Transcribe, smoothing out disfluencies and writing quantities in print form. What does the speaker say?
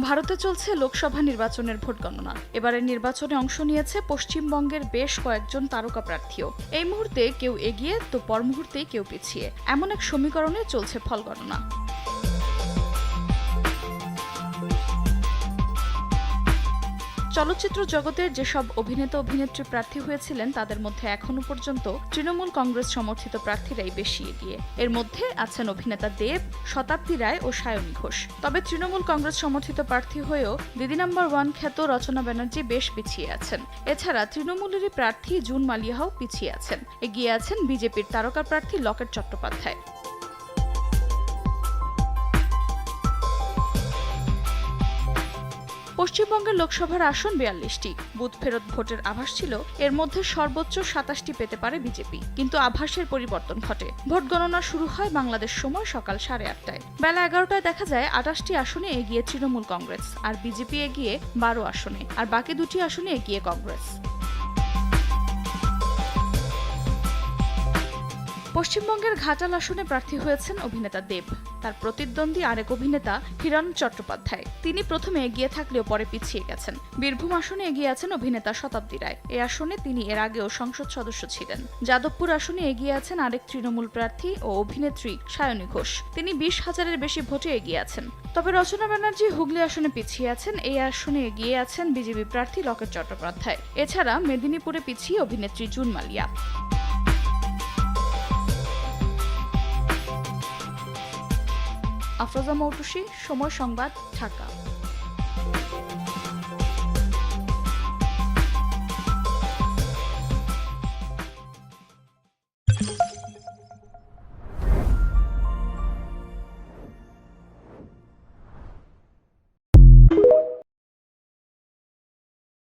ভারতে চলছে লোকসভা নির্বাচনের ভোট গণনা। এবারের নির্বাচনে অংশ নিয়েছে পশ্চিমবঙ্গের বেশ কয়েকজন তারকা প্রার্থীও। এই মুহূর্তে কেউ এগিয়ে তো পর মুহূর্তেই কেউ পিছিয়ে, এমন এক সমীকরণে চলছে ফল গণনা। চলচ্চিত্র জগতের যেসব অভিনেতা অভিনেত্রী প্রার্থী হয়েছিলেন তাদের মধ্যে এখনো পর্যন্ত তৃণমূল কংগ্রেস সমর্থিত প্রার্থীরাই বেশি এগিয়ে। এর মধ্যে আছেন অভিনেতা দেব, শতাব্দী রায় ও সায়নী ঘোষ। তবে তৃণমূল কংগ্রেস সমর্থিত প্রার্থী হয়েও দিদি নাম্বার 1 খ্যাত রচনা ব্যানার্জি বেশ পিছিয়ে আছেন। এছাড়া তৃণমূলেরই প্রার্থী জুন মালিয়াও পিছিয়ে আছেন। এগিয়ে আছেন বিজেপির তারকা প্রার্থী লকেট চট্টোপাধ্যায়। পশ্চিমবঙ্গের লোকসভার আসন 42টি। বুথ ফেরত ভোটের আভাস ছিল এর মধ্যে সর্বোচ্চ 27টি পেতে পারে বিজেপি, কিন্তু আভাসের পরিবর্তন ঘটে। ভোট গণনা শুরু হয় বাংলাদেশ সময় সকাল 8:30টায়। বেলা 11টায় দেখা যায় 28টি আসনে এগিয়ে তৃণমূল কংগ্রেস, আর বিজেপি এগিয়ে 12 আসনে, আর বাকি 2টি আসনে এগিয়ে কংগ্রেস। পশ্চিমবঙ্গের ঘাটাল আসনে প্রার্থী হয়েছেন অভিনেতা দেব। তার প্রতিদ্বন্দ্বী আরেক অভিনেতা হিরণ চট্টোপাধ্যায়। তিনি প্রথমে এগিয়ে থাকলেও পরে পিছিয়ে গেছেন। বীরভূম আসনে এগিয়ে আছেন অভিনেতা শতাব্দী রায়। এই আসনে তিনি এর আগেও সংসদ সদস্য ছিলেন। যাদবপুর আসনে এগিয়ে আছেন আরেক তৃণমূল প্রার্থী ও অভিনেত্রী সায়নী ঘোষ। তিনি 20,000-এর বেশি ভোটে এগিয়ে আছেন। তবে রচনা ব্যানার্জি হুগলি আসনে পিছিয়ে আছেন। এই আসনে এগিয়ে আছেন বিজেপি প্রার্থী লকেট চট্টোপাধ্যায়। এছাড়া মেদিনীপুরে পিছিয়ে অভিনেত্রী জুন মালিয়া। আফরোজা মৌটুসী, সময় সংবাদ, ঢাকা।